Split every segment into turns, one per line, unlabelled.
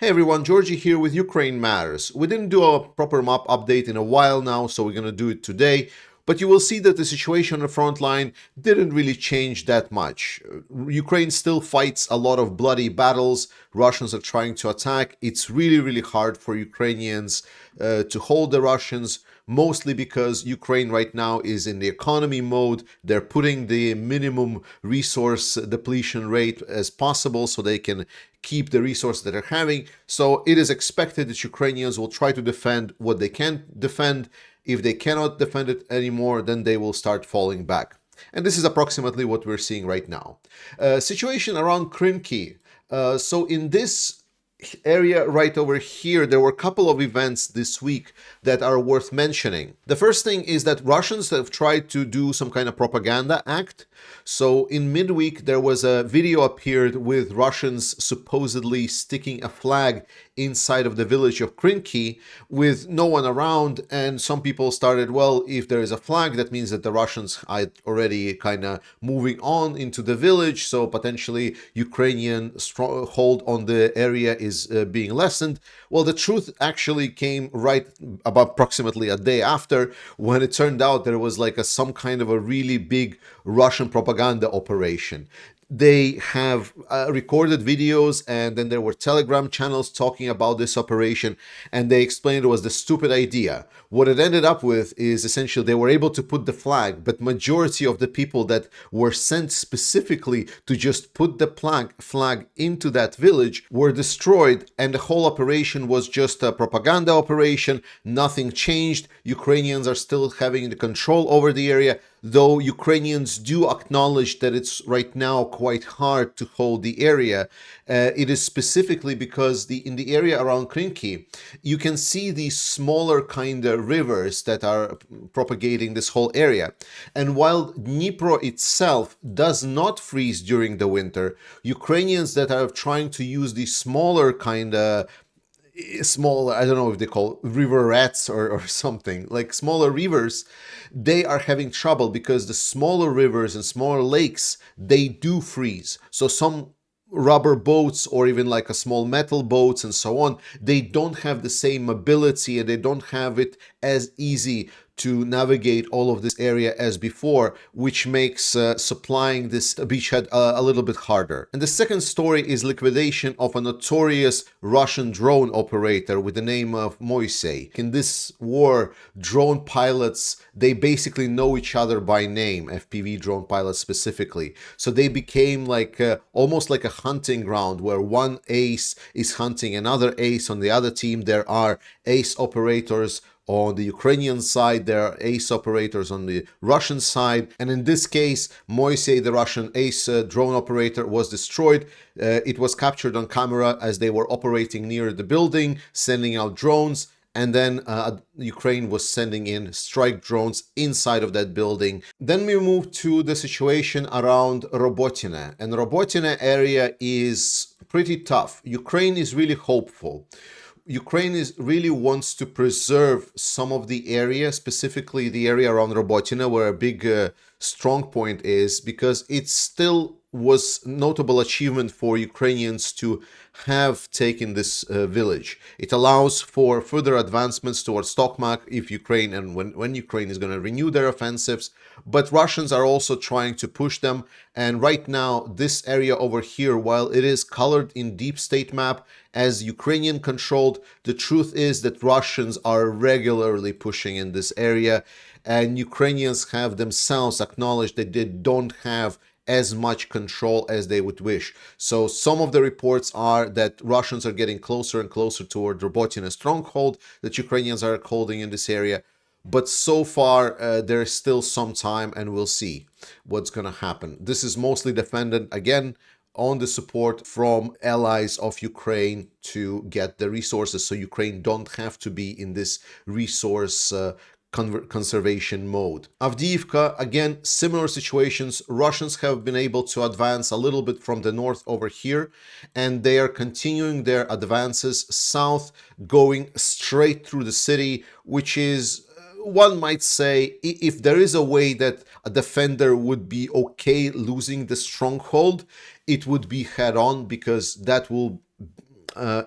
Hey everyone, Georgie here with Ukraine Matters. We didn't do a proper map update in a while now, so we're going to do it today. But you will see that the situation on the front line didn't really change that much. Ukraine still fights a lot of bloody battles. Russians are trying to attack. It's really, really hard for Ukrainians to hold the Russians, mostly because Ukraine right now is in the economy mode. They're putting the minimum resource depletion rate as possible so they can keep the resources that they're having. So it is expected that Ukrainians will try to defend what they can defend. If they cannot defend it anymore, then they will start falling back. And this is approximately what we're seeing right now. Situation around Krynky. So in this area right over here, there were a couple of events this week that are worth mentioning. The first thing is that Russians have tried to do some kind of propaganda act. So in midweek, there was a video appeared with Russians supposedly sticking a flag inside of the village of Krynky with no one around, and some people started, well, if there is a flag, that means that the Russians are already kind of moving on into the village, so potentially Ukrainian hold on the area is being lessened. Well, the truth actually came right about approximately a day after, when it turned out there was like some kind of a really big Russian propaganda operation. They have recorded videos, and then there were Telegram channels talking about this operation, and they explained it was the stupid idea. What it ended up with is essentially they were able to put the flag, but majority of the people that were sent specifically to just put the flag into that village were destroyed, and the whole operation was just a propaganda operation. Nothing changed. Ukrainians are still having the control over the area, though Ukrainians do acknowledge that it's right now quite hard to hold the area. It is specifically because in the area around Krynky, you can see these smaller kind of rivers that are propagating this whole area. And while Dnipro itself does not freeze during the winter, Ukrainians that are trying to use these smaller kind of I don't know if they call river rats or something, like smaller rivers, they are having trouble because the smaller rivers and smaller lakes, they do freeze. So some rubber boats or even like a small metal boats and so on, they don't have the same mobility and they don't have it as easy to navigate all of this area as before, which makes supplying this beachhead a little bit harder. And the second story is liquidation of a notorious Russian drone operator with the name of Moisey. In this war, drone pilots, they basically know each other by name, FPV drone pilots specifically. So they became like almost like a hunting ground where one ace is hunting another ace on the other team. There are ace operators on the Ukrainian side, there are ace operators on the Russian side, and in this case, Moisey, the Russian ace drone operator, was destroyed. It was captured on camera as they were operating near the building, sending out drones, and then Ukraine was sending in strike drones inside of that building. Then we move to the situation around Robotyne, and Robotyne area is pretty tough. Ukraine is really hopeful. Ukraine really wants to preserve some of the area, specifically the area around Robotyne, where a big strong point is, because it still was notable achievement for Ukrainians to have taken this village. It allows for further advancements towards Tokmak if Ukraine and when Ukraine is going to renew their offensives. But Russians are also trying to push them. And right now, this area over here, while it is colored in deep state map as Ukrainian controlled, the truth is that Russians are regularly pushing in this area, and Ukrainians have themselves acknowledged that they don't have as much control as they would wish. So some of the reports are that Russians are getting closer and closer toward Robotyne stronghold that Ukrainians are holding in this area. But so far, there is still some time, and we'll see what's going to happen. This is mostly dependent, again, on the support from allies of Ukraine to get the resources, so Ukraine don't have to be in this resource conservation mode. Avdiivka, again, similar situations. Russians have been able to advance a little bit from the north over here, and they are continuing their advances south, going straight through the city, which is, one might say, if there is a way that a defender would be okay losing the stronghold, it would be head on, because that will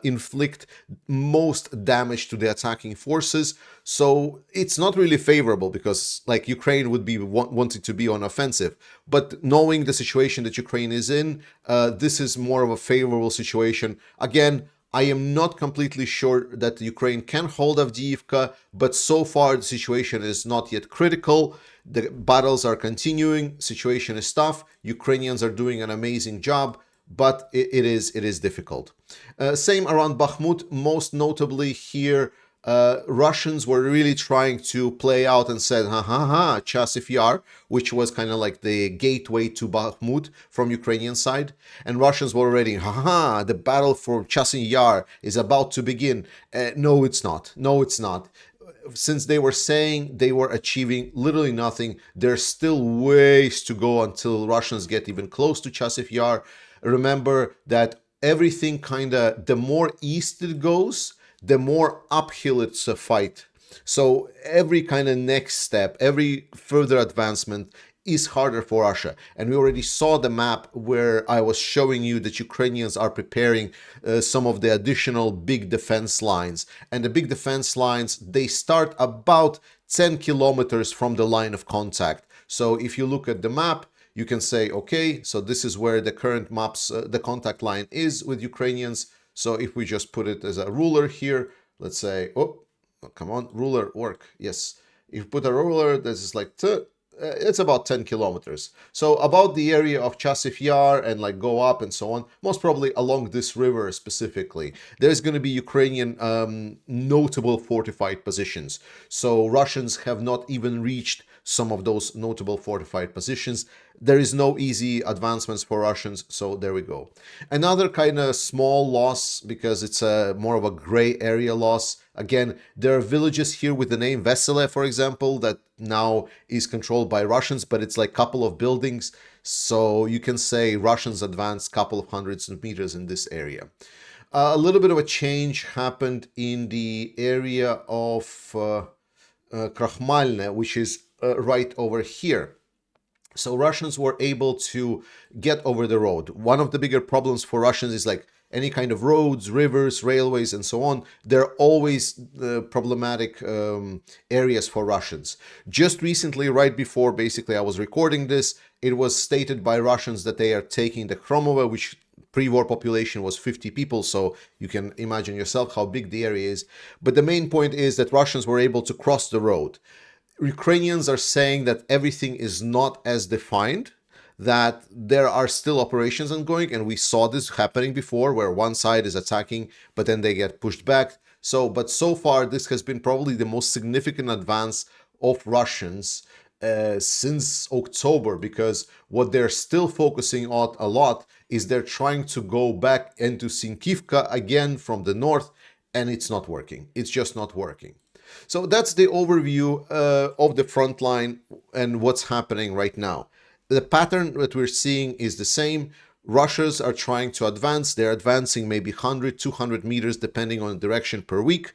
inflict most damage to the attacking forces. So it's not really favorable, because like Ukraine would be wanting to be on offensive, but knowing the situation that Ukraine is in, this is more of a favorable situation. Again, I am not completely sure that Ukraine can hold Avdiivka, but so far the situation is not yet critical. The battles are continuing, situation is tough, Ukrainians are doing an amazing job, but it is difficult. Same around Bakhmut, most notably here, Russians were really trying to play out and said, ha ha ha, Chasiv Yar, which was kind of like the gateway to Bakhmut from Ukrainian side. And Russians were already, ha ha, the battle for Chasiv Yar is about to begin. No, it's not. No, it's not. Since they were saying they were achieving literally nothing, there's still ways to go until Russians get even close to Chasiv Yar. Remember that everything kind of, the more east it goes, the more uphill it's a fight. So every kind of next step, every further advancement is harder for Russia. And we already saw the map where I was showing you that Ukrainians are preparing some of the additional big defense lines. And the big defense lines, they start about 10 kilometers from the line of contact. So if you look at the map, you can say, okay, so this is where the current maps, the contact line is with Ukrainians. So if we just put it as a ruler here, let's say, oh, come on, ruler, work. Yes. If you put a ruler, this is like, it's about 10 kilometers. So about the area of Chasiv Yar and like go up and so on, most probably along this river specifically, there's going to be Ukrainian notable fortified positions. So Russians have not even reached some of those notable fortified positions. There is no easy advancements for Russians, so there we go. Another kind of small loss, because it's a more of a gray area loss. Again, there are villages here with the name Vesele, for example, that now is controlled by Russians, but it's like a couple of buildings. So you can say Russians advanced a couple of hundreds of meters in this area. A little bit of a change happened in the area of Krakhmalne, which is right over here. So Russians were able to get over the road. One of the bigger problems for Russians is like any kind of roads, rivers, railways, and so on. They're always the problematic areas for Russians. Just recently, right before basically I was recording this, it was stated by Russians that they are taking the Kromova, which pre-war population was 50 people, so you can imagine yourself how big the area is. But the main point is that Russians were able to cross the road. Ukrainians are saying that everything is not as defined, that there are still operations ongoing, and we saw this happening before where one side is attacking, but then they get pushed back. But so far, this has been probably the most significant advance of Russians since October, because what they're still focusing on a lot is they're trying to go back into Sinkivka again from the north, and it's not working. It's just not working. So that's the overview of the front line and what's happening right now. The pattern that we're seeing is the same. Russians are trying to advance. They're advancing maybe 100, 200 meters, depending on the direction per week.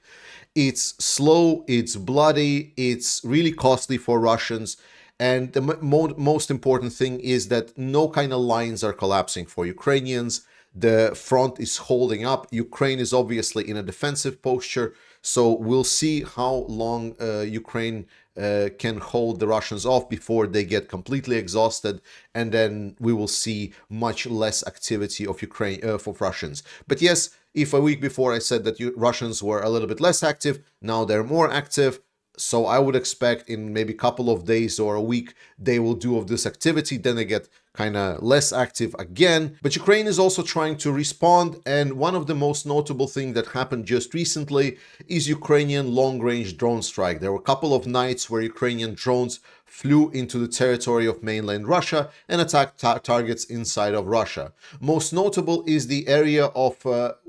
It's slow, it's bloody, it's really costly for Russians. And the most important thing is that no kind of lines are collapsing for Ukrainians. The front is holding up. Ukraine is obviously in a defensive posture. So we'll see how long Ukraine can hold the Russians off before they get completely exhausted, and then we will see much less activity of Ukraine for Russians. But yes, if a week before I said that Russians were a little bit less active, now they're more active. So I would expect in maybe a couple of days or a week, they will do of this activity. Then they get kind of less active again. But Ukraine is also trying to respond. And one of the most notable things that happened just recently is Ukrainian long-range drone strike. There were a couple of nights where Ukrainian drones flew into the territory of mainland Russia and attacked targets inside of Russia. Most notable is the area of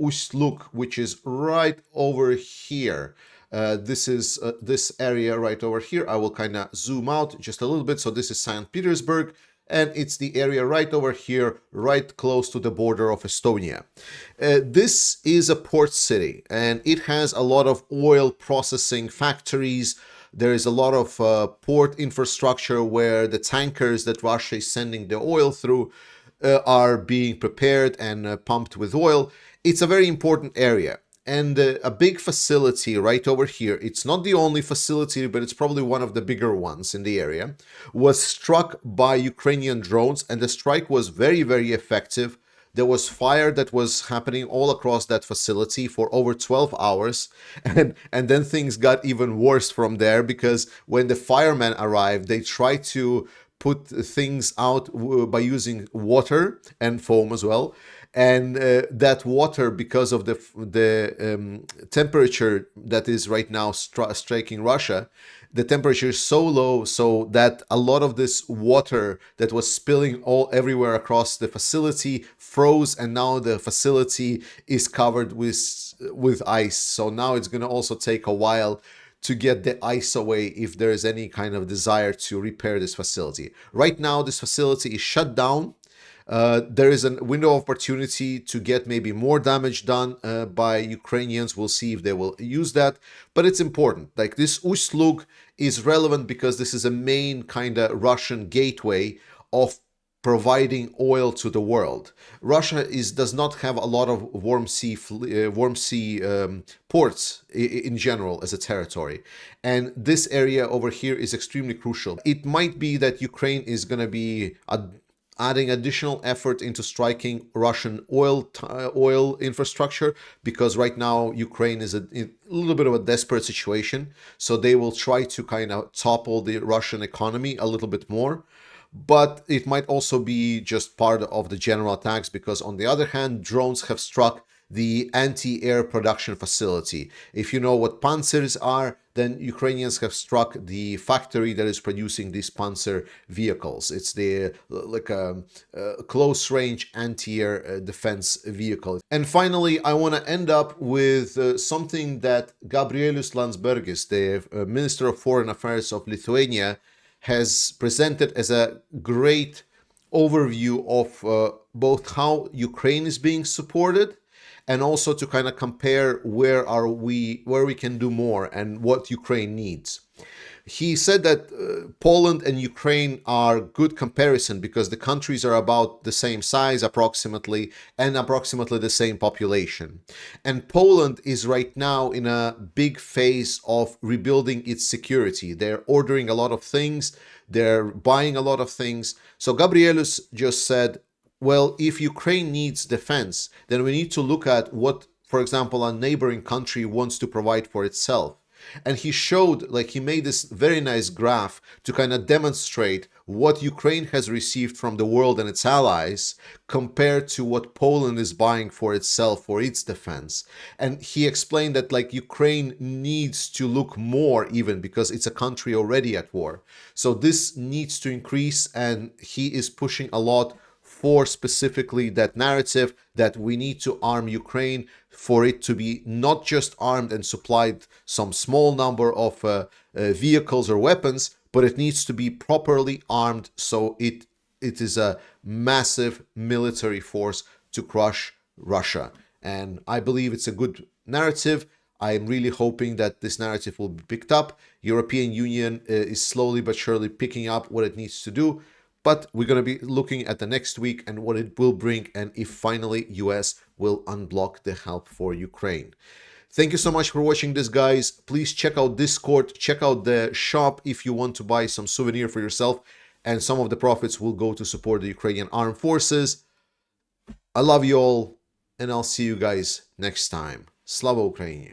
Ust-Luk, which is right over here. This is this area right over here. I will kind of zoom out just a little bit. So this is St. Petersburg, and it's the area right over here, right close to the border of Estonia. This is a port city, and it has a lot of oil processing factories. There is a lot of port infrastructure where the tankers that Russia is sending the oil through are being prepared and pumped with oil. It's a very important area. And a big facility right over here, it's not the only facility, but it's probably one of the bigger ones in the area, was struck by Ukrainian drones, and the strike was very, very effective. There was fire that was happening all across that facility for over 12 hours. And then things got even worse from there, because when the firemen arrived, they tried to put things out by using water and foam as well. And that water, because of the temperature that is right now striking Russia, the temperature is so low, so that a lot of this water that was spilling all everywhere across the facility froze, and now the facility is covered with ice. So now it's going to also take a while to get the ice away if there is any kind of desire to repair this facility. Right now, this facility is shut down. There is a window of opportunity to get maybe more damage done by Ukrainians. We'll see if they will use that. But it's important. Like, this Uсть-Luga is relevant because this is a main kind of Russian gateway of providing oil to the world. Russia does not have a lot of warm sea ports in general as a territory, and this area over here is extremely crucial. It might be that Ukraine is going to be adding additional effort into striking Russian oil infrastructure, because right now Ukraine is in a little bit of a desperate situation. So they will try to kind of topple the Russian economy a little bit more. But it might also be just part of the general attacks, because on the other hand, drones have struck the anti-air production facility. If you know what Panzers are, then Ukrainians have struck the factory that is producing these Panzer vehicles. It's the like a close-range anti-air defense vehicle. And finally, I want to end up with something that Gabrielius Landsbergis, the Minister of Foreign Affairs of Lithuania, has presented as a great overview of both how Ukraine is being supported, and also to kind of compare where we can do more and what Ukraine needs. He said that Poland and Ukraine are good comparison because the countries are about the same size approximately, and approximately the same population. And Poland is right now in a big phase of rebuilding its security. They're ordering a lot of things, they're buying a lot of things. So Gabrielius just said, well, if Ukraine needs defense, then we need to look at what, for example, a neighboring country wants to provide for itself. And he showed, like, he made this very nice graph to kind of demonstrate what Ukraine has received from the world and its allies compared to what Poland is buying for itself, for its defense. And he explained that, like, Ukraine needs to look more even because it's a country already at war. So this needs to increase, and he is pushing a lot for specifically that narrative that we need to arm Ukraine, for it to be not just armed and supplied some small number of vehicles or weapons, but it needs to be properly armed, so it is a massive military force to crush Russia. And I believe it's a good narrative. I'm really hoping that this narrative will be picked up. European Union is slowly but surely picking up what it needs to do. But we're going to be looking at the next week and what it will bring, and if finally US will unblock the help for Ukraine. Thank you so much for watching this, guys. Please check out Discord, check out the shop if you want to buy some souvenir for yourself, and some of the profits will go to support the Ukrainian armed forces. I love you all, and I'll see you guys next time. Slava Ukraini!